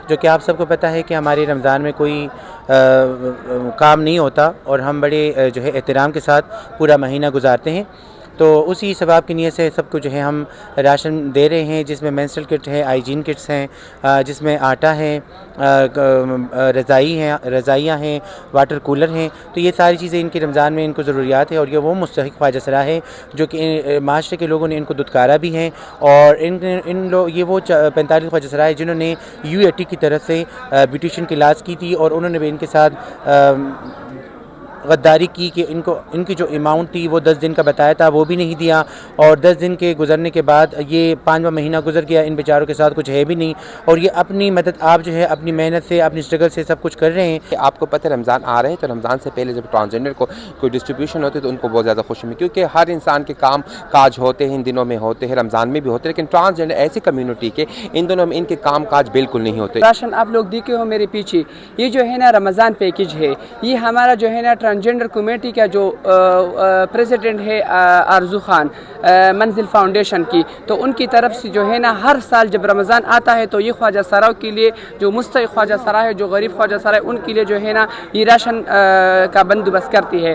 جو کہ آپ سب کو پتہ ہے کہ ہمارے رمضان میں کوئی کام نہیں ہوتا اور ہم بڑے جو ہے احترام کے ساتھ پورا مہینہ گزارتے ہیں. تو اسی ثواب کی نیت سے سب کو جو ہے ہم راشن دے رہے ہیں، جس میں مینسٹرل کٹ ہے، ہائیجین کٹس ہیں، جس میں آٹا ہے، رضائیاں ہیں، واٹر کولر ہیں. تو یہ ساری چیزیں ان کی رمضان میں ان کو ضروریات ہے، اور یہ وہ مستحق خواجہ سرا ہے جو کہ معاشرے کے لوگوں نے ان کو دتکارا بھی ہیں. اور یہ وہ 45 خواجہ سرا ہے جنہوں نے UAT کی طرف سے بیوٹیشین کی لاز کی تھی، اور انہوں نے بھی ان کے ساتھ غداری کی کہ ان کی جو اماؤنٹ تھی وہ 10 دن کا بتایا تھا وہ بھی نہیں دیا، اور 10 دن کے گزرنے کے بعد یہ 5واں مہینہ گزر گیا، ان بیچاروں کے ساتھ کچھ ہے بھی نہیں. اور یہ اپنی مدد آپ جو ہے اپنی محنت سے اپنی اسٹرگل سے سب کچھ کر رہے ہیں. آپ کو پتہ ہے رمضان آ رہے ہیں تو رمضان سے پہلے جب ٹرانسجینڈر کو کوئی ڈسٹریبیوشن ہوتی ہے تو ان کو بہت زیادہ خوشی ملتی ہے، کیونکہ ہر انسان کے کام کاج ہوتے ہیں، ان دنوں میں ہوتے ہیں، رمضان میں بھی ہوتے ہیں، لیکن ٹرانسجینڈر ایسی کمیونٹی کے ان دنوں میں ان کے کام کاج بالکل نہیں ہوتے. راشن آپ لوگ دیکھے ہو میرے پیچھے، یہ جو ہے نا رمضان پیکج ہے، یہ ہمارا جو ہے نا ٹرانسجینڈر کمیٹی کا جو پریزیڈنٹ ہے آرزو خان منزل فاؤنڈیشن کی، تو ان کی طرف سے جو ہے نا ہر سال جب رمضان آتا ہے تو یہ خواجہ سراؤ کے لیے جو مستحق خواجہ سرا ہے، جو غریب خواجہ سرا ہے، ان کے لیے جو ہے نا یہ راشن کا بندوبست کرتی ہے.